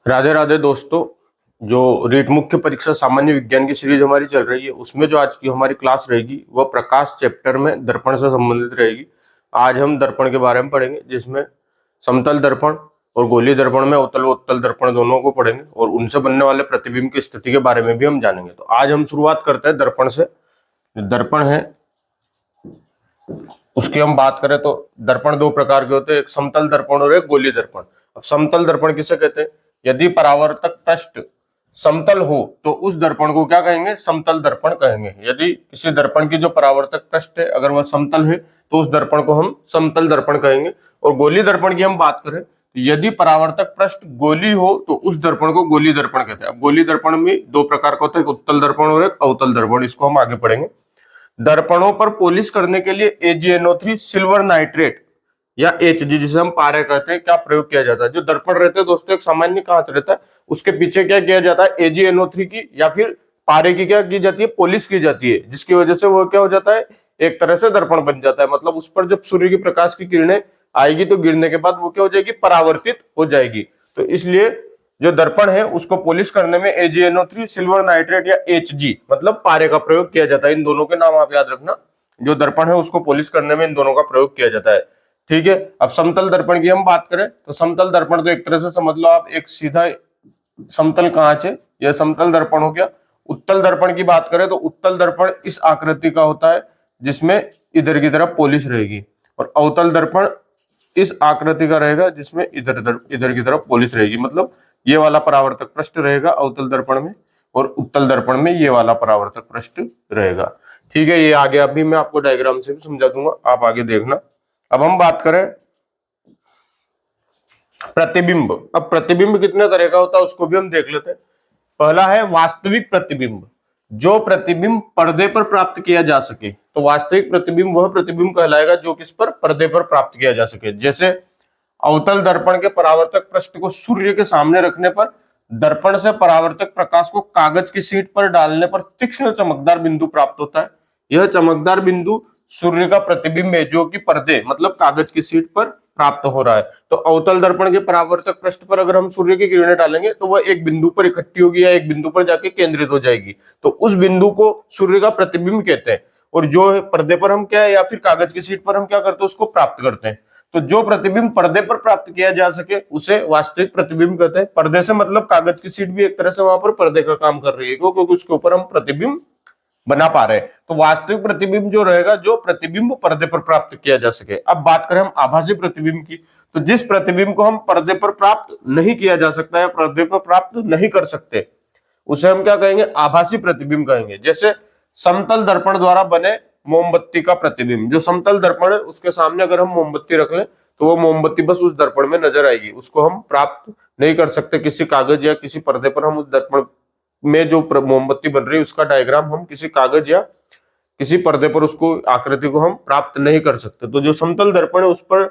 राधे राधे दोस्तों। जो रीट मुख्य परीक्षा सामान्य विज्ञान की सीरीज हमारी चल रही है उसमें जो आज की हमारी क्लास रहेगी वह प्रकाश चैप्टर में दर्पण से संबंधित रहेगी। आज हम दर्पण के बारे में पढ़ेंगे जिसमें समतल दर्पण और गोलीय दर्पण में अवतल व उत्तल दर्पण दोनों को पढ़ेंगे और उनसे बनने वाले प्रतिबिंब की स्थिति के बारे में भी हम जानेंगे। तो आज हम शुरुआत करते हैं दर्पण से। दर्पण है उसकी हम बात करें तो दर्पण दो प्रकार के होते हैं, एक समतल दर्पण और एक गोलीय दर्पण। अब समतल दर्पण किसे कहते हैं? यदि परावर्तक पृष्ठ समतल हो तो उस दर्पण को क्या कहेंगे? समतल दर्पण कहेंगे। यदि किसी दर्पण की जो परावर्तक पृष्ठ है अगर वह समतल है तो उस दर्पण को हम समतल दर्पण कहेंगे। और गोलीय दर्पण की हम बात करें तो यदि परावर्तक पृष्ठ गोली हो तो उस दर्पण को गोलीय दर्पण कहते हैं। अब गोलीय दर्पण में दो प्रकार का होता है, एक उत्तल दर्पण और एक अवतल दर्पण। इसको हम आगे पढ़ेंगे। दर्पणों पर पॉलिश करने के लिए AgNO3 सिल्वर नाइट्रेट या HG जिसे हम पारे कहते हैं क्या प्रयोग किया जाता है? जो दर्पण रहते हैं दोस्तों एक सामान्य कांच रहता है, उसके पीछे क्या किया जाता है? AgNO3 की या फिर पारे की क्या की जाती है? पॉलिश की जाती है, जिसकी वजह से वो क्या हो जाता है? एक तरह से दर्पण बन जाता है। मतलब उस पर जब सूर्य की प्रकाश की किरणें आएगी तो गिरने के बाद वो क्या हो जाएगी? परावर्तित हो जाएगी। तो इसलिए जो दर्पण है उसको पॉलिश करने में AgNO3 सिल्वर नाइट्रेट या HG मतलब पारे का प्रयोग किया जाता है। इन दोनों के नाम आप याद रखना। जो दर्पण है उसको पॉलिश करने में इन दोनों का प्रयोग किया जाता है। ठीक है। अब समतल दर्पण की हम बात करें तो समतल दर्पण तो एक तरह से समझ लो आप एक सीधा समतल कांच है, यह समतल दर्पण हो गया। उत्तल दर्पण की बात करें तो उत्तल दर्पण इस आकृति का होता है जिसमें इधर की तरफ पॉलिश रहेगी, और अवतल दर्पण इस आकृति का रहेगा जिसमें इधर की तरफ पॉलिश रहेगी। मतलब ये वाला परावर्तक पृष्ठ रहेगा अवतल दर्पण में और उत्तल दर्पण में ये वाला परावर्तक पृष्ठ रहेगा। ठीक है, ये आगे अभी मैं आपको डायग्राम से भी समझा दूंगा, आप आगे देखना। अब हम बात करें प्रतिबिंब। अब प्रतिबिंब कितने तरह का होता है उसको भी हम देख लेते हैं। पहला है वास्तविक प्रतिबिंब, जो प्रतिबिंब पर्दे पर प्राप्त किया जा सके। तो वास्तविक प्रतिबिंब वह प्रतिबिंब कहलाएगा जो किस पर? पर्दे पर प्राप्त किया जा सके। जैसे अवतल दर्पण के परावर्तक पृष्ठ को सूर्य के सामने रखने पर दर्पण से परावर्तक प्रकाश को कागज की शीट पर डालने पर तीक्ष्ण चमकदार बिंदु प्राप्त होता है। यह चमकदार बिंदु सूर्य का प्रतिबिंब है जो कि पर्दे मतलब कागज की शीट पर प्राप्त हो रहा है। तो अवतल दर्पण के परावर्तक पृष्ठ पर अगर हम सूर्य की किरणें डालेंगे तो वह एक बिंदु पर इकट्ठी होगी या एक बिंदु पर जाके केंद्रित हो जाएगी, तो उस बिंदु को सूर्य का प्रतिबिंब कहते हैं। और जो पर्दे पर हम क्या है या फिर कागज की शीट पर हम क्या करते हैं? उसको प्राप्त करते हैं। तो जो प्रतिबिंब पर्दे पर प्राप्त किया जा सके उसे वास्तविक प्रतिबिंब कहते हैं। पर्दे से मतलब कागज की शीट भी एक तरह से वहां पर पर्दे का काम कर रही है क्योंकि उसके ऊपर हम प्रतिबिंब बना पा रहे हैं। तो वास्तविक प्रतिबिंब जो रहेगा जो प्रतिबिंब पर्दे पर प्राप्त किया जा सके। अब बात करें हम आभासी प्रतिबिंब की, तो जिस प्रतिबिंब को हम पर्दे पर प्राप्त नहीं किया जा सकता है, पर्दे पर प्राप्त नहीं कर सकते, उसे हम क्या कहेंगे? आभासी प्रतिबिंब कहेंगे। जैसे समतल दर्पण द्वारा बने मोमबत्ती का प्रतिबिंब। जो समतल दर्पण है उसके सामने अगर हम मोमबत्ती रख लें तो वो मोमबत्ती बस उस दर्पण में नजर आएगी, उसको हम प्राप्त नहीं कर सकते किसी कागज या किसी पर्दे पर। हम उस दर्पण में जो मोमबत्ती बन रही है उसका डायग्राम हम किसी कागज या किसी पर्दे पर उसको आकृति को हम प्राप्त नहीं कर सकते। तो जो समतल दर्पण है उस पर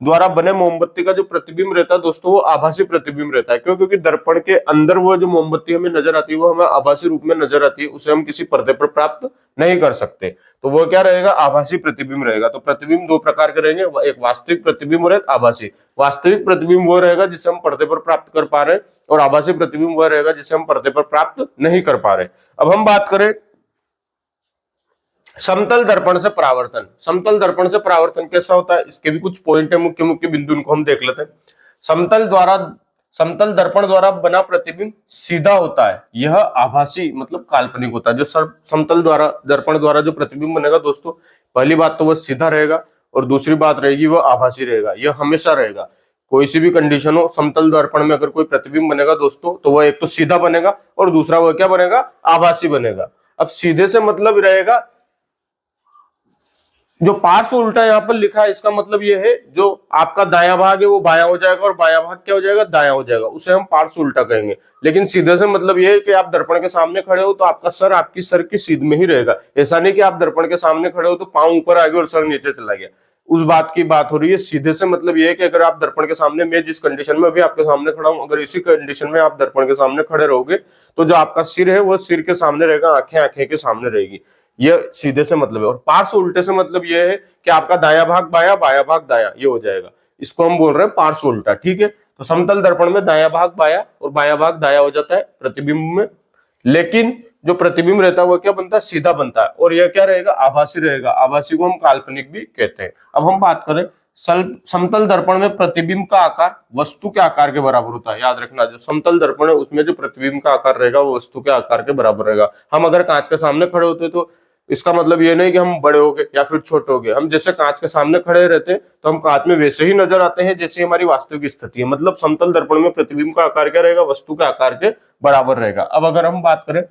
द्वारा बने मोमबत्ती का जो प्रतिबिंब रहता है दोस्तों वो आभासी प्रतिबिंब रहता है। क्यों? क्योंकि दर्पण के अंदर वो जो मोमबत्ती हमें नजर आती है वो हमें आभासी रूप में नजर आती है, उसे हम किसी पर्दे पर प्राप्त नहीं कर सकते। तो वो क्या रहेगा? आभासी प्रतिबिंब रहेगा। तो प्रतिबिंब दो प्रकार के रहेंगे, एक वास्तविक प्रतिबिंब और एक आभासी। वास्तविक प्रतिबिंब वो रहेगा जिसे हम पर्दे पर प्राप्त कर पा रहे हैं और आभासी प्रतिबिंब वह रहेगा जिसे हम पर्दे पर प्राप्त नहीं कर पा रहे। अब हम बात करें समतल दर्पण से परावर्तन। समतल दर्पण से परावर्तन कैसा होता है इसके भी कुछ पॉइंट है, मुख्य मुख्य बिंदु, उनको हम देख लेते हैं। समतल दर्पण द्वारा बना प्रतिबिंब सीधा होता है, यह आभासी मतलब काल्पनिक होता है। जो समतल दर्पण द्वारा जो प्रतिबिंब बनेगा दोस्तों, पहली बात तो वह सीधा रहेगा और दूसरी बात रहेगी वह आभासी रहेगा। यह हमेशा रहेगा, कोई सी भी कंडीशन हो, समतल दर्पण में अगर कोई प्रतिबिंब बनेगा दोस्तों तो वह एक तो सीधा बनेगा और दूसरा वह क्या बनेगा? आभासी बनेगा। अब सीधे से मतलब रहेगा जो पार्श्व उल्टा यहाँ पर लिखा है इसका मतलब ये है जो आपका दायां भाग है वो बायां हो जाएगा और बायां भाग क्या हो जाएगा? दायां हो जाएगा, उसे हम पार्श्व उल्टा कहेंगे। लेकिन सीधे से मतलब ये है कि आप दर्पण के सामने खड़े हो तो आपका सर आपकी सर की सीध में ही रहेगा। ऐसा नहीं कि आप दर्पण के सामने खड़े हो तो पांव ऊपर आ गया और सर नीचे चला गया, उस बात की बात हो रही है। सीधे से मतलब ये है कि अगर आप दर्पण के सामने, मैं जिस कंडीशन में अभी आपके सामने खड़ा हूं, अगर इसी कंडीशन में आप दर्पण के सामने खड़े रहोगे तो जो आपका सिर है वो सिर के सामने रहेगा, आंखें आंखें के सामने रहेगी। ये सीधे से मतलब है। और पार्श्व उल्टे से मतलब ये है कि आपका दायां भाग बायां, बायां भाग दायां, ये हो जाएगा। इसको हम बोल रहे हैं पार्श्व उल्टा। ठीक है, तो समतल दर्पण में दायां भाग बायां और बायां भाग दायां हो जाता है प्रतिबिंब में। लेकिन जो प्रतिबिंब रहता है वो क्या बनता है, सीधा बनता है, और यह क्या रहेगा, आभासी रहेगा। आभासी को हम काल्पनिक भी कहते हैं। अब हम बात करें समतल दर्पण में प्रतिबिंब का आकार वस्तु के आकार के बराबर होता है। याद रखना, जो समतल दर्पण है उसमें जो प्रतिबिंब का आकार रहेगा वो वस्तु के आकार के बराबर रहेगा। हम अगर कांच के सामने खड़े होते तो इसका मतलब ये नहीं कि हम बड़े हो गए या फिर छोटे हो गए। हम जैसे कांच के सामने खड़े रहते हैं तो हम कांच में वैसे ही नजर आते हैं जैसे हमारी वास्तविक स्थिति है। मतलब समतल दर्पण में प्रतिबिंब का आकार क्या रहेगा, वस्तु के आकार के बराबर रहेगा। अब अगर हम बात करें,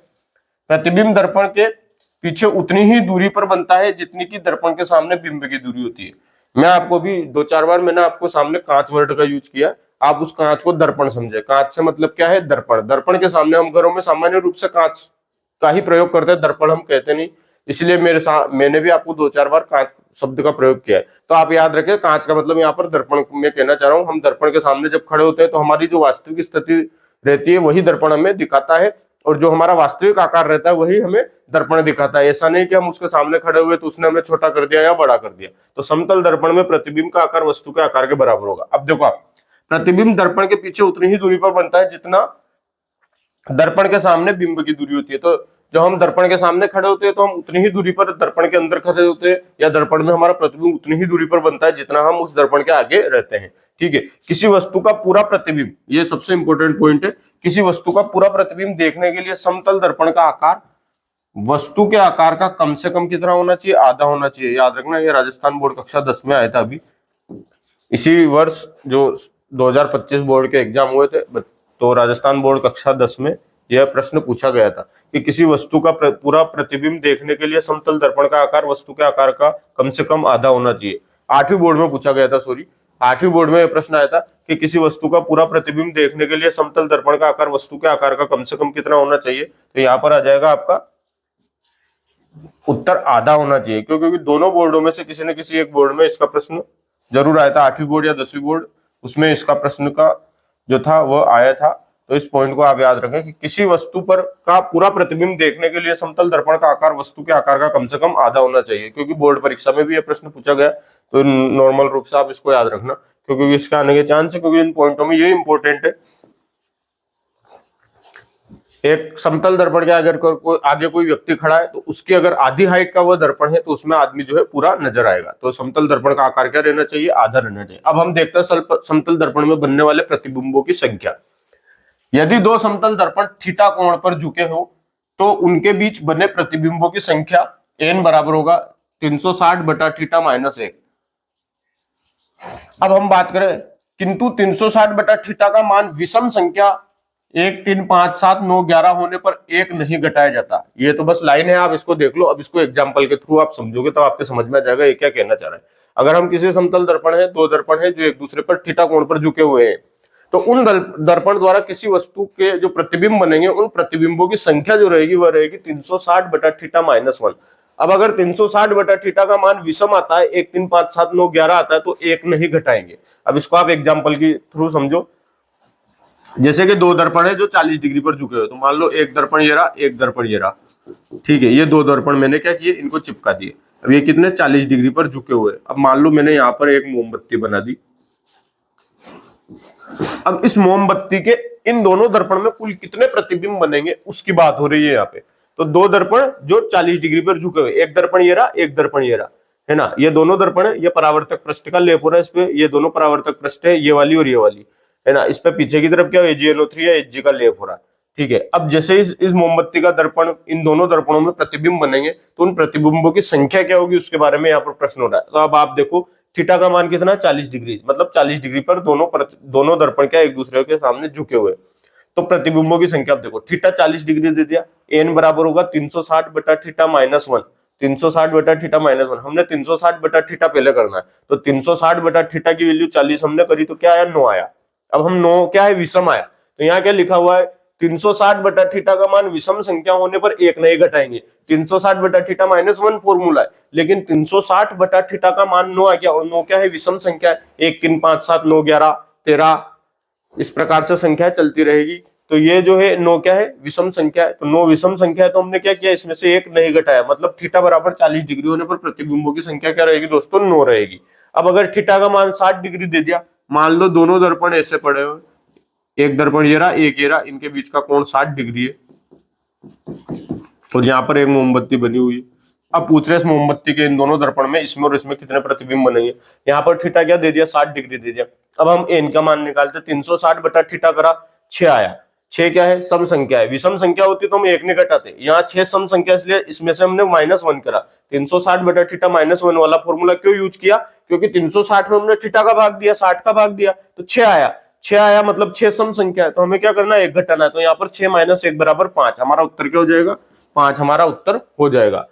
प्रतिबिंब दर्पण के पीछे उतनी ही दूरी पर बनता है जितनी की दर्पण के सामने बिंब की दूरी होती है। मैं आपको भी 2-4 बार मैंने आपको सामने कांच वर्ड का यूज किया, आप उस कांच को दर्पण समझे। कांच से मतलब क्या है, दर्पण। दर्पण के सामने हम घरों में सामान्य रूप से कांच का ही प्रयोग करते हैं, दर्पण हम कहते नहीं। इसलिए मैंने भी आपको 2-4 बार कांच शब्द का प्रयोग किया है। तो आप याद रखें, कांच का मतलब यहाँ पर दर्पण में कहना चाह रहा हूं। हम दर्पण के सामने जब खड़े होते हैं तो हमारी जो वास्तविक स्थिति रहती है वही दर्पण हमें दिखाता है, और जो हमारा वास्तविक आकार रहता है वही हमें दर्पण दिखाता है। ऐसा नहीं कि हम उसके सामने खड़े हुए तो उसने हमें छोटा कर दिया या बड़ा कर दिया। तो समतल दर्पण में प्रतिबिंब का आकार वस्तु के आकार के बराबर होगा। अब देखो आप, प्रतिबिंब दर्पण के पीछे उतनी ही दूरी पर बनता है जितना दर्पण के सामने बिंब की दूरी होती है। तो जब हम दर्पण के सामने खड़े होते हैं तो हम उतनी ही दूरी पर दर्पण के अंदर खड़े होते हैं, या दर्पण में हमारा प्रतिबिंब उतनी ही दूरी पर बनता है जितना हम उस दर्पण के आगे रहते हैं। ठीक है। किसी वस्तु का पूरा प्रतिबिंब, ये सबसे इंपॉर्टेंट पॉइंट है, किसी वस्तु का पूरा प्रतिबिंब देखने के लिए समतल दर्पण का आकार वस्तु के आकार का कम से कम कितना होना चाहिए, आधा होना चाहिए। याद रखना, ये राजस्थान बोर्ड कक्षा 10 में आया था अभी इसी वर्ष, जो 2025 बोर्ड के एग्जाम हुए थे, तो राजस्थान बोर्ड कक्षा 10 में यह प्रश्न पूछा गया था कि किसी वस्तु का पूरा प्रतिबिंब देखने के लिए समतल दर्पण का आकार वस्तु के आकार का कम से कम आधा होना चाहिए। 8वीं बोर्ड में पूछा गया था, सॉरी 8वीं बोर्ड में यह प्रश्न आया था कि किसी वस्तु का पूरा प्रतिबिंब देखने के लिए समतल दर्पण का आकार वस्तु के आकार का कम से कम कितना होना चाहिए। तो यहाँ पर आ जाएगा आपका उत्तर आधा होना चाहिए, क्योंकि दोनों बोर्डों में से किसी न किसी एक बोर्ड में इसका प्रश्न जरूर आया था। 8वीं बोर्ड या 10वीं बोर्ड, उसमें इसका प्रश्न का जो था वो आया था। तो इस पॉइंट को आप याद रखें कि किसी वस्तु पर का पूरा प्रतिबिंब देखने के लिए समतल दर्पण का आकार वस्तु के आकार का कम से कम आधा होना चाहिए, क्योंकि बोर्ड परीक्षा में भी यह प्रश्न पूछा गया। तो नॉर्मल रूप से आप इसको याद रखना, क्योंकि इसका आने के चांस है, क्योंकि इन पॉइंटों में ये इंपॉर्टेंट है। एक समतल दर्पण के अगर आगे कोई व्यक्ति खड़ा है तो उसकी अगर आधी हाइट का वो दर्पण है तो उसमें आदमी जो है पूरा नजर आएगा। तो समतल दर्पण का आकार क्या रहना चाहिए, आधा रहना चाहिए। अब हम देखते हैं समतल दर्पण में बनने वाले प्रतिबिंबों की संख्या। यदि दो समतल दर्पण थीटा कोण पर झुके हो तो उनके बीच बने प्रतिबिंबों की संख्या n बराबर होगा 360 बटा थीटा माइनस 1। अब हम बात करें, किंतु 360 बटा थीटा का मान विषम संख्या 1, 3, 5, 7, 9, 11 होने पर 1 नहीं घटाया जाता। ये तो बस लाइन है, आप इसको देख लो। अब इसको एग्जांपल के थ्रू आप समझोगे तो आपके समझ में आ जाएगा ये क्या कहना चाह रहा है। अगर हम किसी समतल दर्पण है, दो दर्पण है जो एक दूसरे पर थीटा कोण पर झुके हुए हैं, तो उन दर्पण द्वारा किसी वस्तु के जो प्रतिबिंब बनेंगे उन प्रतिबिंबों की संख्या जो रहेगी वह रहेगी 360 बटा थीटा माइनस 1। अब अगर 360 बटा थीटा का मान विषम आता है, 1, 3, 5, 7, 9, 11 आता है, तो 1 नहीं घटाएंगे। अब इसको आप एग्जाम्पल के थ्रू समझो। जैसे कि दो दर्पण है जो 40 डिग्री पर झुके हुए, तो मान लो एक दर्पण ये रहा, एक दर्पण ये रहा। ठीक है, ये दो दर्पण मैंने क्या किए, इनको चिपका दिए। अब ये कितने 40 डिग्री पर झुके हुए। अब मान लो मैंने यहाँ पर एक मोमबत्ती बना दी। अब इस मोमबत्ती के इन दोनों दर्पण में कुल कितने प्रतिबिंब बनेंगे उसकी बात हो रही है यहाँ पे। तो दो दर्पण जो 40 डिग्री पर झुके हुए, एक दर्पण ये रहा, एक दर्पण ये रहा, है ना। ये दोनों दर्पण है, ये परावर्तक पृष्ठ का लेप हो रहा है इस पे, ये दोनों परावर्तक पृष्ठ है, ये वाली और ये वाली, है ना। इस पे पीछे की तरफ क्या AgNO3 या Hg का लेप हो रहा है। ठीक है। अब जैसे इस मोमबत्ती का दर्पण, इन दोनों दर्पणों में प्रतिबिंब बनेंगे तो उन प्रतिबिंबों की संख्या क्या होगी उसके बारे में यहाँ पर प्रश्न हो रहा है। तो अब आप देखो, थीटा का मान कितना, 40 डिग्री, मतलब 40 डिग्री पर दोनों दर्पण क्या एक दूसरे के सामने झुके हुए। तो प्रतिबिंबों की संख्या आप देखो, थीटा 40 डिग्री दे दिया, n बराबर होगा 360 बटा थीटा माइनस 1। 360 बटा थीटा माइनस 1, हमने 360 बटा थीटा पहले करना है। तो 360 बटा थीटा की वैल्यू 40 हमने करी तो क्या आया, 9 आया। अब हम 9 क्या है, विषम आया। तो यहाँ क्या लिखा हुआ है, 360 बटा थीटा का मान विषम संख्या होने पर 1 नहीं घटाएंगे। 360 बटा थीटा माइनस 1 फॉर्मूला है, लेकिन 360 बटा थीटा का मान 9 आ गया, और 9 क्या है, विषम संख्या है। 1, 3, 5, 7, 9, 11, 13, इस प्रकार से संख्या चलती रहेगी। तो ये जो है 9 क्या है, विषम संख्या है। तो 9 विषम संख्या है, तो हमने क्या किया, इसमें से 1 नहीं घटाया। मतलब थीटा बराबर 40 डिग्री होने पर प्रतिबिंबों की संख्या क्या रहेगी दोस्तों, 9 रहेगी। अब अगर थीटा का मान 60 डिग्री दे दिया मान लो दोनों दर्पण ऐसे पड़े हुए, एक दर्पण ये रहा, एक ये रहा, इनके बीच का कोण 60 डिग्री है और यहाँ पर एक मोमबत्ती बनी हुई है। अब पूछ रहे इस मोमबत्ती के इन दोनों दर्पण में, इसमें और इसमें कितने प्रतिबिंब बनेंगे। यहाँ पर थीटा क्या दे दिया, 60 डिग्री दे दिया। अब हम एन का मान निकालते, 360 बटा थीटा करा 6 आया। 6 क्या है, सम संख्या है, विषम संख्या होती तो हम एक नहीं घटाते, यहाँ 6 सम संख्या इसलिए इसमें से हमने -1 करा। 360 बटा थीटा -1 वाला फॉर्मूला क्यों यूज किया, क्योंकि 360 में हमने थीटा का भाग दिया, 60 का भाग दिया तो 6 आया। 6 आया मतलब 6 सम संख्या है, तो हमें क्या करना है, एक घटाना है। तो यहाँ पर 6 - 1 बराबर 5, हमारा उत्तर क्या हो जाएगा, 5 हमारा उत्तर हो जाएगा।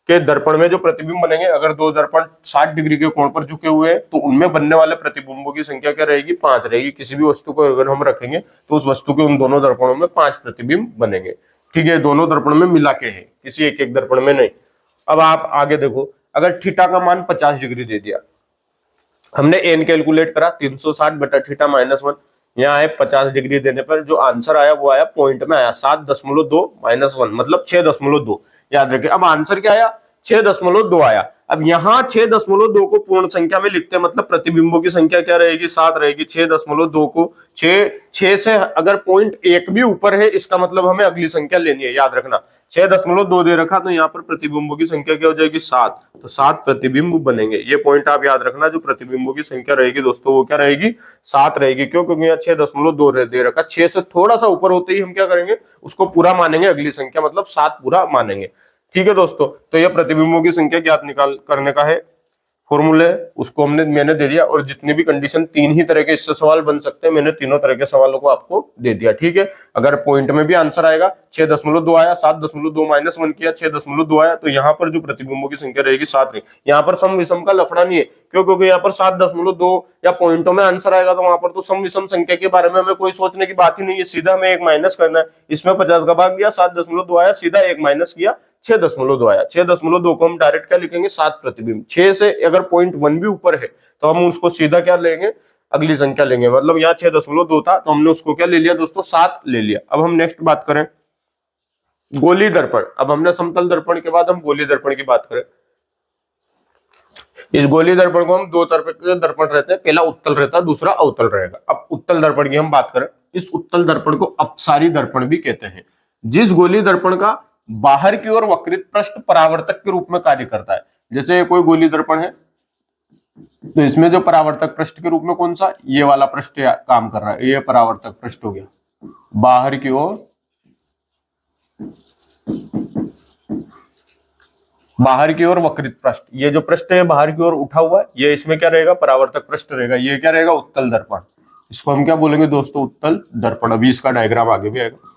के दर्पण में जो प्रतिबिंब बनेंगे, अगर दो दर्पण 60 डिग्री के कोण पर झुके हुए हैं तो उनमें बनने वाले प्रतिबिंबों की संख्या क्या रहेगी, 5 रहेगी। किसी भी वस्तु को अगर हम रखेंगे तो उस वस्तु के उन दोनों दर्पणों में 5 प्रतिबिंब बनेंगे। ठीक है, दोनों दर्पण में मिला के है, किसी एक एक दर्पण में नहीं। अब आप आगे देखो, अगर थीटा का मान 50 डिग्री दे दिया, हमने एन कैलकुलेट करा 360 बटा थीटा -1, यहाँ है 50 डिग्री देने पर जो आंसर आया वो आया पॉइंट में आया 7.2 -1 मतलब 6.2। याद रखें, अब आंसर क्या आया, 6.2 आया। अब यहाँ 6.2 को पूर्ण संख्या में लिखते हैं, मतलब प्रतिबिंबों की संख्या क्या रहेगी, 7 रहेगी। 6.2 को 6 से अगर पॉइंट 1 भी ऊपर है, इसका मतलब हमें अगली संख्या लेनी है। याद रखना 6.2 दे रखा, तो यहाँ पर प्रतिबिंबों की संख्या क्या हो जाएगी, 7। तो 7 प्रतिबिंब बनेंगे। ये पॉइंट आप याद रखना, जो प्रतिबिंबों की संख्या रहेगी दोस्तों वो क्या रहेगी, 7 रहेगी। क्यों, क्योंकि यहाँ 6.2 दे रखा, 6 से थोड़ा सा ऊपर होते ही हम क्या करेंगे, उसको पूरा मानेंगे, अगली संख्या मतलब 7 पूरा मानेंगे। ठीक है दोस्तों, तो यह प्रतिबिंबों की संख्या ज्ञात निकाल करने का है फॉर्मूला है, उसको मैंने दे दिया। और जितनी भी कंडीशन, 3 ही तरह के इससे सवाल बन सकते हैं, मैंने तीनों तरह के सवालों को आपको दे दिया। ठीक है, अगर पॉइंट में भी आंसर आएगा 6.2 आया, 7.2 -1 किया, 6.2 आया, तो यहाँ पर जो प्रतिबिंबों की संख्या रहेगी 7 रहेगी। यहाँ पर सम विषम का लफड़ा नहीं है, क्यों, क्योंकि यहाँ पर 7.2 या पॉइंटों में आंसर आएगा तो वहां पर तो सम विषम संख्या के बारे में हमें कोई सोचने की बात ही नहीं है, सीधा हमें एक माइनस करना है। इसमें 50 का भाग दिया, 7.2 आया, सीधा एक माइनस किया, 6.2 आया। 6.2 को हम डायरेक्ट क्या लिखेंगे, 7 प्रतिबिंब। 6 से अगर पॉइंट 1 भी ऊपर है तो हम उसको सीधा क्या लेंगे, अगली संख्या लेंगे। मतलब यहाँ 6.2 था तो हमने उसको क्या ले लिया दोस्तों, 7 ले लिया। अब हम नेक्स्ट बात करें गोली दर्पण। अब हमने समतल दर्पण के बाद हम गोली दर्पण की बात करें। इस गोली दर्पण को हम दो तरह के दर्पण रहते हैं, पहला उत्तल रहता है, दूसरा अवतल रहेगा। अब उत्तल दर्पण की हम बात करें, इस उत्तल दर्पण को अपसारी दर्पण भी कहते हैं। जिस गोली दर्पण का बाहर की ओर वक्रित पृष्ठ परावर्तक के रूप में कार्य करता है, जैसे कोई गोली दर्पण है तो इसमें जो परावर्तक पृष्ठ के रूप में कौन सा, ये वाला पृष्ठ काम कर रहा है, ये परावर्तक पृष्ठ हो गया, बाहर की ओर वक्रित पृष्ठ। ये जो पृष्ठ है बाहर की ओर उठा हुआ है, ये इसमें क्या रहेगा, परावर्तक पृष्ठ रहेगा। ये क्या रहेगा, उत्तल दर्पण। इसको हम क्या बोलेंगे दोस्तों, उत्तल दर्पण। अभी इसका डायग्राम आगे भी आएगा।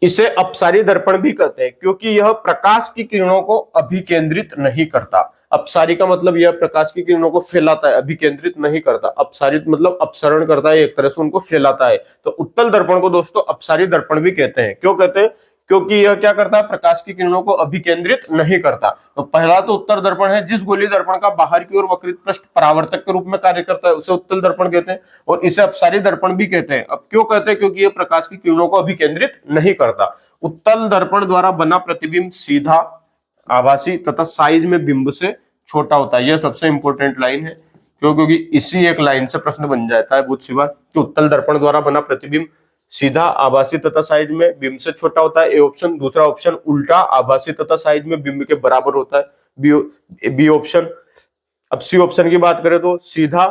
इसे अपसारी दर्पण भी कहते हैं क्योंकि यह प्रकाश की किरणों को अभिकेंद्रित नहीं करता। अपसारी का मतलब यह प्रकाश की किरणों को फैलाता है, अभिकेंद्रित नहीं करता। अपसारित मतलब अपसरण करता है, एक तरह से उनको फैलाता है। तो उत्तल दर्पण को दोस्तों अपसारी दर्पण भी कहते हैं। क्यों कहते हैं, क्योंकि यह क्या करता है, प्रकाश की किरणों को अभिकेंद्रित नहीं करता। तो पहला तो उत्तल दर्पण है, जिस गोली दर्पण का बाहर की ओर वक्रित पृष्ठ परावर्तक के रूप में कार्य करता है उसे उत्तल दर्पण कहते हैं, और इसे अपसारी दर्पण भी कहते हैं। अब क्यों कहते हैं, क्योंकि यह प्रकाश की किरणों को अभिकेंद्रित नहीं करता। उत्तल दर्पण द्वारा बना प्रतिबिंब सीधा, आभासी तथा साइज में बिंब से छोटा होता है। यह सबसे इंपॉर्टेंट लाइन है, क्यों, क्योंकि इसी एक लाइन से प्रश्न बन जाता है बहुत सी बार कि उत्तल दर्पण द्वारा बना प्रतिबिंब सीधा, आभासी तथा साइज में बिंब से छोटा होता है, ए ऑप्शन। दूसरा ऑप्शन उल्टा, आभासी तथा साइज में बिंब के बराबर होता है, बी ऑप्शन। अब सी ऑप्शन की बात करें तो सीधा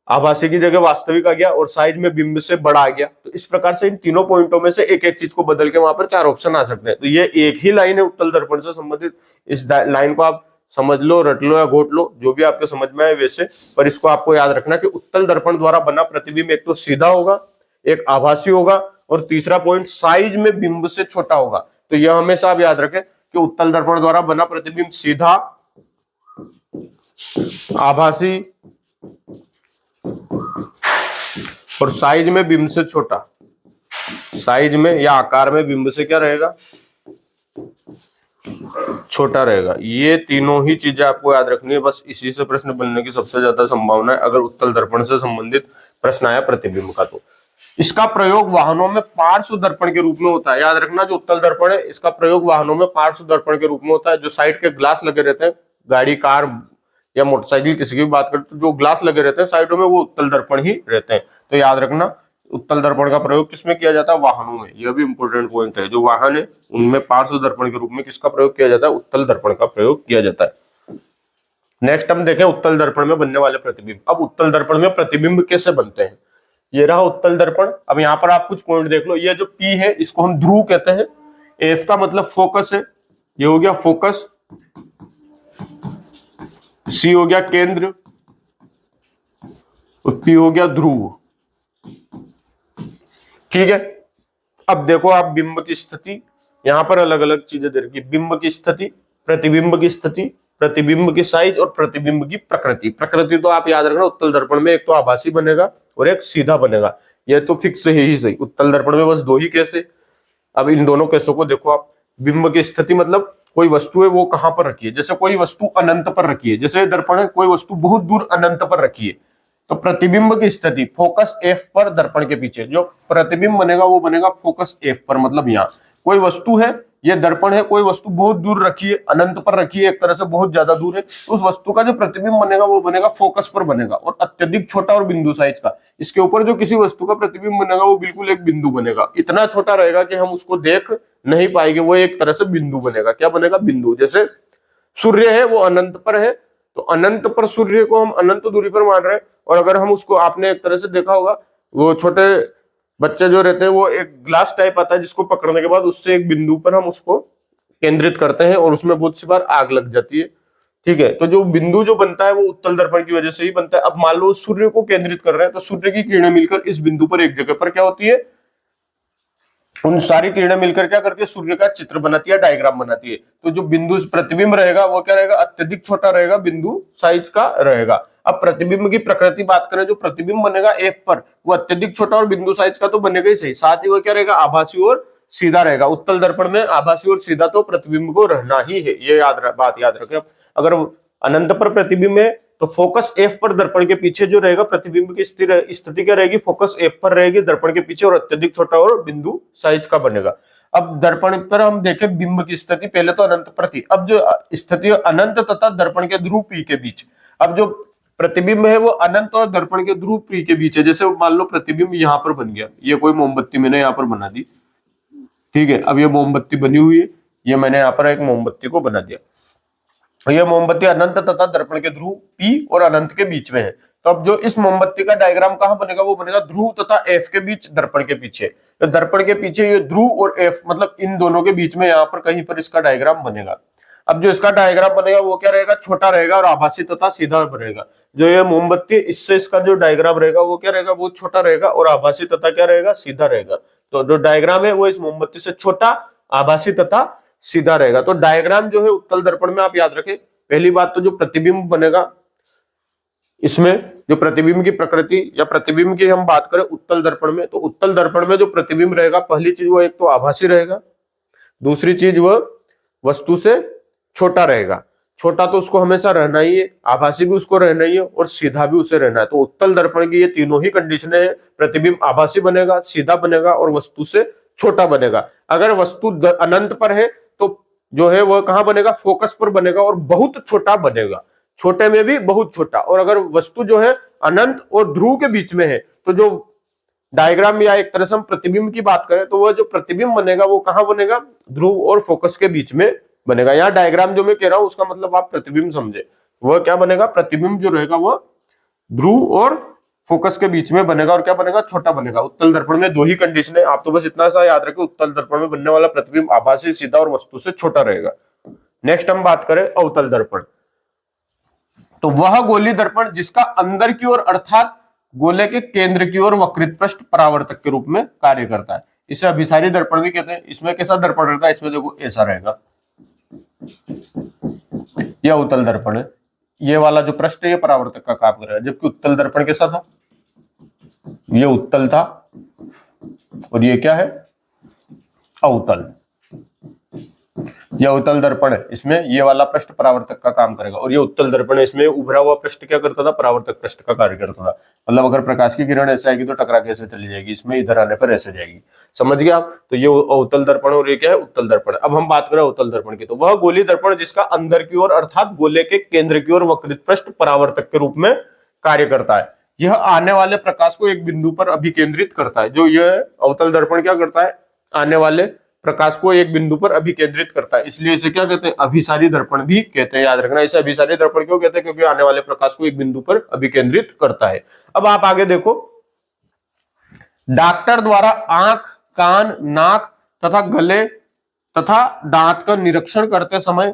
आभासी की जगह वास्तविक आ गया और साइज में बिंब से बड़ा आ गया। तो इस प्रकार से इन तीनों पॉइंटों में से एक एक चीज को बदल के वहां पर 4 ऑप्शन आ सकते हैं। तो ये एक ही लाइन है उत्तल दर्पण से संबंधित। इस लाइन को आप समझ लो, रट लो या घोट लो, जो भी आपके समझ में आए वैसे, पर इसको आपको याद रखना कि उत्तल दर्पण द्वारा बना प्रतिबिंब एक तो सीधा होगा, एक आभासी होगा, और तीसरा पॉइंट साइज में बिंब से छोटा होगा। तो यह हमेशा आप याद रखें कि उत्तल दर्पण द्वारा बना प्रतिबिंब सीधा, आभासी और साइज में बिंब से छोटा, साइज में या आकार में बिंब से क्या रहेगा, छोटा रहेगा। ये तीनों ही चीजें आपको याद रखनी है, बस इसी से प्रश्न बनने की सबसे ज्यादा संभावना है अगर उत्तल दर्पण से संबंधित प्रश्न आया प्रतिबिंब का। तो इसका प्रयोग वाहनों में पार्श्व दर्पण के रूप में होता है। याद रखना, जो उत्तल दर्पण है इसका प्रयोग वाहनों में पार्श्व दर्पण के रूप में होता है। जो साइड के ग्लास लगे रहते हैं, गाड़ी, कार, या मोटरसाइकिल किसी की भी बात करते, तो जो ग्लास लगे रहते हैं साइडों में वो उत्तल दर्पण ही रहते हैं। तो याद रखना उत्तल दर्पण का प्रयोग किसमें किया जाता है? वाहनों में। यह भी इंपॉर्टेंट पॉइंट है। जो वाहन है उनमें पार्श्व दर्पण के रूप में किसका प्रयोग किया जाता है? उत्तल दर्पण का प्रयोग किया जाता है। नेक्स्ट हम देखें उत्तल दर्पण में बनने वाले प्रतिबिंब। अब उत्तल दर्पण में प्रतिबिंब कैसे बनते हैं? ये रहा उत्तल दर्पण। अब यहाँ पर आप कुछ पॉइंट देख लो। ये जो P है इसको हम ध्रुव कहते हैं। F का मतलब फोकस है, ये हो गया फोकस। C हो गया केंद्र और P हो गया ध्रुव। ठीक है। अब देखो आप बिंब की स्थिति, यहां पर अलग अलग चीजें दे रखी। बिंब की स्थिति, प्रतिबिंब की स्थिति, प्रतिबिंब की साइज और प्रतिबिंब की प्रकृति। प्रकृति तो आप याद रखना उत्तल दर्पण में एक तो आभासी बनेगा और एक सीधा बनेगा। यह तो फिक्स है ही सही। उत्तल दर्पण में बस दो ही केस है। अब इन दोनों केसों को देखो आप। बिंब की स्थिति मतलब कोई वस्तु है वो कहां पर रखी है। जैसे कोई वस्तु अनंत पर रखी है, जैसे दर्पण है कोई वस्तु बहुत दूर अनंत पर रखी है। तो प्रतिबिंब की स्थिति फोकस F पर दर्पण के पीछे जो प्रतिबिंब बनेगा वो बनेगा फोकस F पर। मतलब यहाँ कोई वस्तु है, ये दर्पण है, कोई वस्तु बहुत दूर रखी है, अनंत पर रखी है, एक तरह से बहुत ज्यादा दूर है, तो उस वस्तु का जो प्रतिबिंब बनेगा वो बनेगा फोकस पर बनेगा और अत्यधिक छोटा और बिंदु साइज का। इसके ऊपर जो किसी वस्तु का प्रतिबिंब बनेगा वो बिल्कुल एक बिंदु बनेगा, इतना छोटा रहेगा कि हम उसको देख नहीं पाएंगे। वो एक तरह से बिंदु बनेगा। क्या बनेगा? बिंदु। जैसे सूर्य है वो अनंत पर है, तो अनंत पर सूर्य को हम अनंत दूरी पर मान रहे हैं। और अगर हम उसको, आपने एक तरह से देखा होगा वो छोटे बच्चे जो रहते हैं वो एक ग्लास टाइप आता है जिसको पकड़ने के बाद उससे एक बिंदु पर हम उसको केंद्रित करते हैं और उसमें बहुत सी बार आग लग जाती है। ठीक है। तो जो बिंदु जो बनता है वो उत्तल दर्पण की वजह से ही बनता है। अब मान लो सूर्य को केंद्रित कर रहे हैं तो सूर्य की किरणें मिलकर इस बिंदु पर एक जगह पर क्या होती है? उन सारी किरणें मिलकर क्या करती है? सूर्य का चित्र बनाती है, डायग्राम बनाती है। तो जो बिंदु प्रतिबिंब रहेगा वो क्या रहेगा? अत्यधिक छोटा रहेगा, बिंदु साइज का रहेगा। अब प्रतिबिंब की प्रकृति बात करें, जो प्रतिबिंब बनेगा F पर वो अत्यधिक छोटा और बिंदु साइज का तो बनेगा ही सही, साथ ही वो क्या रहेगा? आभासी और सीधा रहेगा। उत्तल दर्पण में आभासी और सीधा तो प्रतिबिंब को रहना ही है, ये बात याद रखें। अगर अनंत पर प्रतिबिंब है तो फोकस F पर दर्पण के पीछे जो रहेगा प्रतिबिंब की स्थिति क्या रहेगी? फोकस F पर रहेगी दर्पण के पीछे और अत्यधिक छोटा और बिंदु साइज का बनेगा। अब दर्पण पर हम देखें बिंब की स्थिति, पहले तो अनंत पर थी, अब जो स्थिति अनंत तथा दर्पण के ध्रुव P के बीच। अब जो प्रतिबिंब है वो अनंत और दर्पण के ध्रुव P के बीच है। जैसे मान लो प्रतिबिंब यहां पर बन गया, ये कोई मोमबत्ती मैंने यहाँ पर बना दी। ठीक है। अब ये मोमबत्ती बनी हुई है, ये मैंने यहाँ पर एक मोमबत्ती को बना दिया। यह मोमबत्ती अनंत तथा दर्पण के ध्रुव P और अनंत के बीच में है। तो अब जो इस मोमबत्ती का डायग्राम कहां बनेगा? वो बनेगा ध्रुव तथा F के बीच, दर्पण के पीछे। तो दर्पण के पीछे ये ध्रुव और F मतलब इन दोनों के बीच में यहाँ पर कहीं पर इसका डायग्राम बनेगा। अब जो इसका डायग्राम बनेगा वो क्या रहेगा? छोटा रहेगा और आभासी तथा सीधा रहेगा। जो ये मोमबत्ती, इससे इसका जो डायग्राम रहेगा वो क्या रहेगा? बहुत छोटा रहेगा और आभासी तथा क्या रहेगा? सीधा रहेगा। तो जो डायग्राम है वो इस मोमबत्ती से छोटा, आभासी तथा सीधा रहेगा। तो डायग्राम जो है उत्तल दर्पण में आप याद रखें। पहली बात तो जो प्रतिबिंब बनेगा, इसमें जो प्रतिबिंब की प्रकृति या प्रतिबिंब की हम बात करें उत्तल दर्पण में, तो उत्तल दर्पण में जो प्रतिबिंब रहेगा, पहली चीज वो एक तो आभासी रहेगा, दूसरी चीज वह वस्तु से छोटा रहेगा। छोटा तो उसको हमेशा रहना ही है, आभासी भी उसको रहना ही है और सीधा भी उसे रहना है। तो उत्तल दर्पण की ये तीनों ही कंडीशनें हैं। प्रतिबिंब आभासी बनेगा, सीधा बनेगा और वस्तु से छोटा बनेगा। अगर वस्तु अनंत पर है तो जो है वह कहां बनेगा? फोकस पर बनेगा और बहुत छोटा बनेगा, छोटे में भी बहुत छोटा। और अगर वस्तु जो है अनंत और ध्रुव के बीच में है तो जो डायग्राम या एक तरह से हम प्रतिबिंब की बात करें तो वह जो प्रतिबिंब बनेगा वो कहां बनेगा? ध्रुव और फोकस के बीच में बनेगा। यहाँ डायग्राम जो मैं कह रहा हूं उसका मतलब आप प्रतिबिंब समझे। वह क्या बनेगा? प्रतिबिंब जो रहेगा वह ध्रुव और फोकस के बीच में बनेगा और क्या बनेगा? छोटा बनेगा। उत्तल दर्पण में दो ही कंडीशन है, आप तो बस इतना सा याद रखें, उत्तल दर्पण में बनने वाला प्रतिबिंब आभासी, सीधा और वस्तु से छोटा रहेगा। नेक्स्ट हम बात करें अवतल दर्पण। तो वह गोलीय दर्पण जिसका अंदर की ओर अर्थात गोले के केंद्र की ओर वक्रित पृष्ठ परावर्तक के रूप में कार्य करता है। इसे अभिसारी दर्पण भी कहते हैं। इसमें कैसा दर्पण रहता है? इसमें देखो ऐसा रहेगा, यह उत्तल दर्पण है। ये वाला जो पृष्ठ है ये परावर्तक का काम करेगा, जबकि उत्तल दर्पण कैसा था? ये उत्तल था और ये क्या है? अवतल। यह उत्तल दर्पण है, इसमें ये वाला पृष्ठ परावर्तक का काम करेगा, और ये उत्तल दर्पण है, इसमें उभरा हुआ पृष्ठ क्या करता था, परावर्तक पृष्ठ का कार्य करता था। मतलब अगर प्रकाश की किरण ऐसे आएगी तो टकरा के ऐसे चली जाएगी, इसमें इधर आने पर ऐसे जाएगी। समझ गए आप? तो ये अवतल दर्पण और ये क्या है, उत्तल दर्पण। अब हम बात करें अवतल दर्पण की, तो वह गोली दर्पण जिसका अंदर की ओर अर्थात गोले के केंद्र की ओर वक्रित पृष्ठ परावर्तक के रूप में कार्य करता है। यह आने वाले प्रकाश को एक बिंदु पर अभिकेंद्रित करता है। जो यह अवतल दर्पण क्या करता है, आने वाले प्रकाश को एक बिंदु पर अभिकेंद्रित करता है, इसलिए इसे क्या कहते हैं, अभिसारी दर्पण भी कहते हैं। याद रखना, इसे अभिसारी दर्पण क्यों कहते हैं, क्योंकि आने वाले प्रकाश को एक बिंदु पर अभिकेंद्रित करता है। अब आप आगे देखो, डॉक्टर द्वारा आंख, कान, नाक तथा गले तथा दांत का निरीक्षण करते समय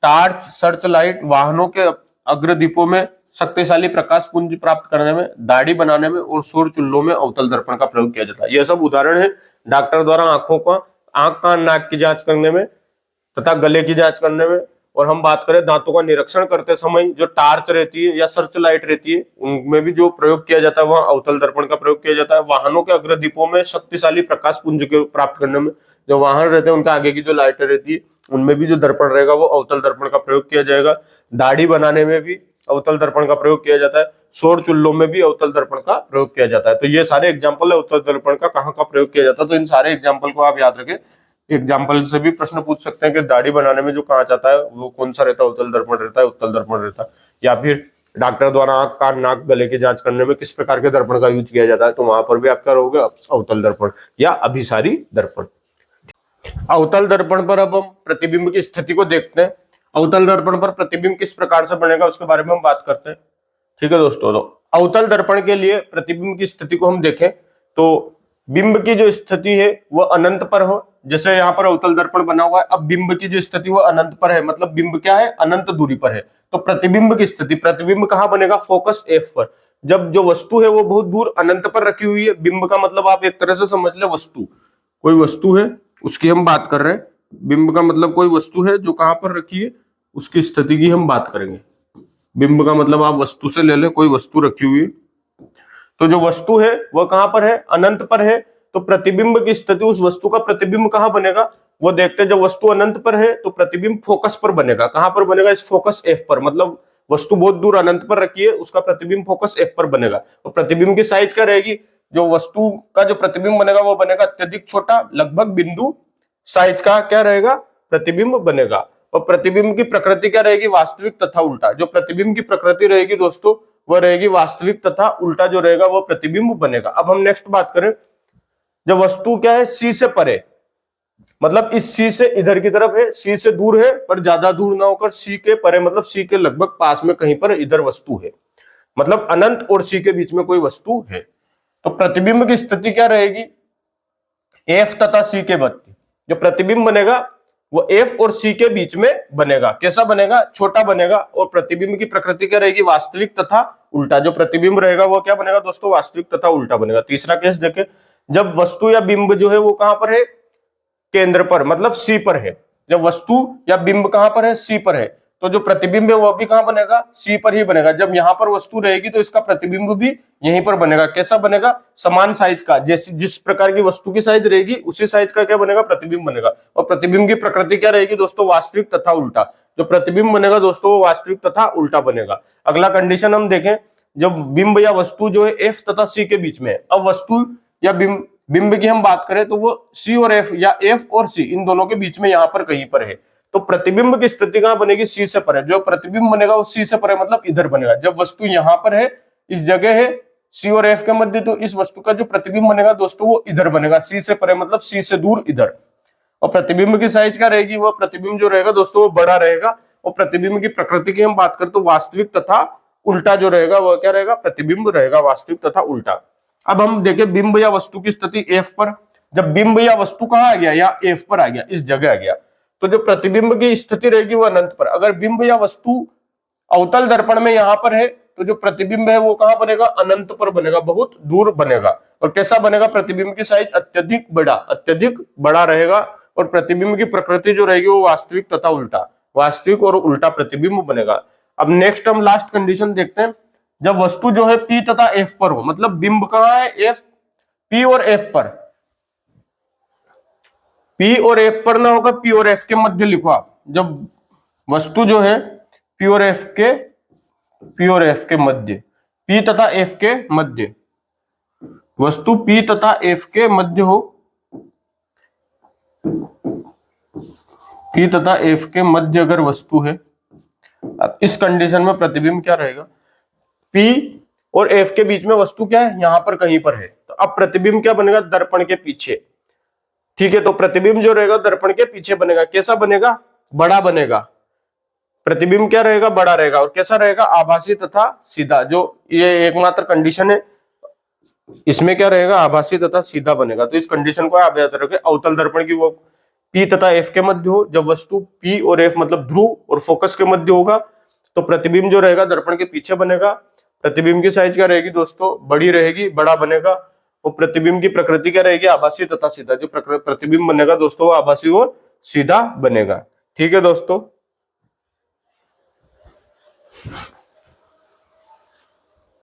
टार्च, सर्च लाइट, वाहनों के अग्रदीपों में शक्तिशाली प्रकाश पुंज प्राप्त करने में, दाढ़ी बनाने में और सौर चुल्लों में अवतल दर्पण का प्रयोग किया जाता है। यह सब उदाहरण है डॉक्टर द्वारा आंखों का, आंख, कान, नाक की जांच करने में तथा गले की जांच करने में, और हम बात करें दांतों का निरीक्षण करते समय जो टार्च रहती है या सर्च लाइट रहती है, उनमें भी जो प्रयोग किया जाता है वह अवतल दर्पण का प्रयोग किया जाता है। वाहनों के अग्रदीपों में शक्तिशाली प्रकाश पुंज के प्राप्त करने में, जो वाहन रहते हैं उनके आगे की जो लाइटें रहती है उनमें भी जो दर्पण रहेगा वो अवतल दर्पण का प्रयोग किया जाएगा। दाढ़ी बनाने में भी अवतल दर्पण का प्रयोग किया जाता है। सौर चुल्लों में भी अवतल दर्पण का प्रयोग किया जाता है। तो ये सारे एग्जाम्पल है अवतल दर्पण का कहाँ का प्रयोग किया जाता है। तो इन सारे एग्जाम्पल को आप याद रखें। एग्जाम्पल से भी प्रश्न पूछ सकते हैं कि दाढ़ी बनाने में जो कांच आता है वो कौन सा रहता है, अवतल दर्पण रहता है, उत्तल दर्पण रहता है। या फिर डॉक्टर द्वारा आंख, कान, नाक, गले की जांच करने में किस प्रकार के दर्पण का यूज किया जाता है, तो वहां पर भी आपका रहोगे अवतल दर्पण या अभिसारी दर्पण। अवतल दर्पण पर अब हम प्रतिबिंब की स्थिति को देखते हैं। अवतल दर्पण पर प्रतिबिंब किस प्रकार से बनेगा उसके बारे में हम बात करते हैं। ठीक है दोस्तों, तो अवतल दर्पण के लिए प्रतिबिंब की स्थिति को हम देखें तो बिंब की जो स्थिति है वह अनंत पर हो, जैसे यहाँ पर अवतल दर्पण बना हुआ है। अब बिंब की जो स्थिति वह अनंत पर है, मतलब बिंब क्या है, अनंत दूरी पर है। तो प्रतिबिंब की स्थिति, प्रतिबिंब कहां बनेगा, फोकस एफ पर। जब जो वस्तु है वो बहुत दूर अनंत पर रखी हुई है, बिंब का मतलब आप एक तरह से समझ ले वस्तु, कोई वस्तु है उसकी हम बात कर रहे हैं। बिंब का मतलब कोई वस्तु है जो कहां पर रखी है, उसकी स्थिति की हम बात करेंगे। बिंब का मतलब आप वस्तु से ले ले, कोई वस्तु रखी हुई है, तो जो वस्तु है वह कहां पर है, अनंत पर है। तो प्रतिबिंब की स्थिति, उस वस्तु का प्रतिबिंब कहां बनेगा वो देखते हैं। जब वस्तु अनंत पर है तो प्रतिबिंब फोकस पर बनेगा। कहां पर बनेगा, इस फोकस एफ पर, मतलब वस्तु बहुत दूर अनंत पर रखी है, उसका प्रतिबिंब फोकस एफ पर बनेगा। और प्रतिबिंब की साइज क्या रहेगी, जो वस्तु का जो प्रतिबिंब बनेगा वो बनेगा अत्यधिक छोटा, लगभग बिंदु साइज का क्या रहेगा, प्रतिबिंब बनेगा। और प्रतिबिंब की प्रकृति क्या रहेगी, वास्तविक तथा उल्टा। जो प्रतिबिंब की प्रकृति रहेगी दोस्तों वह रहेगी वास्तविक, तथा उल्टा जो रहेगा वो प्रतिबिंब बनेगा। अब हम नेक्स्ट बात करें, जब वस्तु क्या है, सी से परे, मतलब इस सी से इधर की तरफ है, सी से दूर है पर ज्यादा दूर ना होकर सी के परे, मतलब सी के लगभग पास में कहीं पर इधर वस्तु है, मतलब अनंत और सी के बीच में कोई वस्तु है। तो प्रतिबिंब की स्थिति क्या रहेगी, एफ तथा सी के मध्य जो प्रतिबिंब बनेगा वो एफ और सी के बीच में बनेगा। कैसा बनेगा, छोटा बनेगा। और प्रतिबिंब की प्रकृति क्या रहेगी, वास्तविक तथा उल्टा। जो प्रतिबिंब रहेगा वो क्या बनेगा दोस्तों, वास्तविक तथा उल्टा बनेगा। तीसरा केस देखें, जब वस्तु या बिंब जो है वो कहां पर है, केंद्र पर, मतलब सी पर है। जब वस्तु या बिंब कहां पर है, सी पर है, तो जो प्रतिबिंब है वो भी कहां बनेगा, सी पर ही बनेगा। जब यहां पर वस्तु रहेगी तो इसका प्रतिबिंब भी यहीं पर बनेगा। कैसा बनेगा, समान साइज का, जैसी जिस प्रकार की वस्तु की साइज रहेगी उसी साइज का क्या बनेगा, प्रतिबिंब बनेगा। और प्रतिबिंब की प्रकृति क्या रहेगी दोस्तों, वास्तविक तथा उल्टा। जो प्रतिबिंब बनेगा दोस्तों वो वास्तविक तथा उल्टा बनेगा। अगला कंडीशन हम देखें, जब बिंब या वस्तु जो है एफ तथा सी के बीच में है। अब वस्तु या बिंब की हम बात करें तो वो सी और एफ या एफ और सी इन दोनों के बीच में यहां पर कहीं पर है। तो प्रतिबिंब की स्थिति कहां बनेगी, सी से परे। जो प्रतिबिंब बनेगा वो सी से परे, मतलब इधर बनेगा। जब वस्तु यहां पर है, इस जगह है सी और एफ के मध्य, तो इस वस्तु का जो प्रतिबिंब बनेगा दोस्तों वो इधर बनेगा, सी से परे, मतलब सी से दूर इधर। और प्रतिबिंब की साइज क्या रहेगी, वह प्रतिबिंब जो रहेगा दोस्तों वो बड़ा रहेगा। और प्रतिबिंब की प्रकृति की हम बात करें तो वास्तविक तथा उल्टा जो रहेगा वह क्या रहेगा, प्रतिबिंब रहेगा, वास्तविक तथा उल्टा। अब हम देखें बिंब या वस्तु की स्थिति एफ पर। जब बिंब या वस्तु कहां आ गया, या एफ पर आ गया, इस जगह आ गया, तो जो प्रतिबिंब की स्थिति रहेगी वो अनंत पर। अगर बिंब या वस्तु अवतल दर्पण में यहां पर है तो जो प्रतिबिंब है वो कहां बनेगा, अनंत पर बनेगा, बहुत दूर बनेगा। और कैसा बनेगा, प्रतिबिंब की साइज अत्यधिक बड़ा रहेगा। और प्रतिबिंब की प्रकृति जो रहेगी वो वास्तविक तथा उल्टा, वास्तविक और उल्टा प्रतिबिंब बनेगा। अब नेक्स्ट हम लास्ट कंडीशन देखते हैं, जब वस्तु जो है पी तथा एफ पर हो, मतलब बिंब कहां है, एफ, पी और एफ पर, P और F पर ना होगा, P और F के मध्य लिखो आप। जब वस्तु जो है P और F के मध्य, P तथा F के मध्य, वस्तु P तथा F के मध्य हो, P तथा F के मध्य अगर वस्तु है, अब इस कंडीशन में प्रतिबिंब क्या रहेगा, P और F के बीच में वस्तु क्या है, यहां पर कहीं पर है, तो अब प्रतिबिंब क्या बनेगा, दर्पण के पीछे। ठीक है, तो प्रतिबिंब जो रहेगा दर्पण के पीछे बनेगा। कैसा बनेगा, बड़ा बनेगा। प्रतिबिंब क्या रहेगा, बड़ा रहेगा। और कैसा रहेगा, आभासी तथा सीधा। जो ये एकमात्र कंडीशन है, इसमें क्या रहेगा, आभासी तथा सीधा बनेगा। तो इस कंडीशन को आप याद रखें। अवतल दर्पण की वो P तथा F के मध्य हो, जब वस्तु P और F मतलब ध्रुव और फोकस के मध्य होगा, तो प्रतिबिंब जो रहेगा दर्पण के पीछे बनेगा। प्रतिबिंब की साइज क्या रहेगी दोस्तों, बड़ी रहेगी, बड़ा बनेगा। और प्रतिबिंब की प्रकृति क्या रहेगी, आभासी तथा सीधा। जो प्रतिबिंब बनेगा दोस्तों वो आभासी और सीधा बनेगा। ठीक है दोस्तों।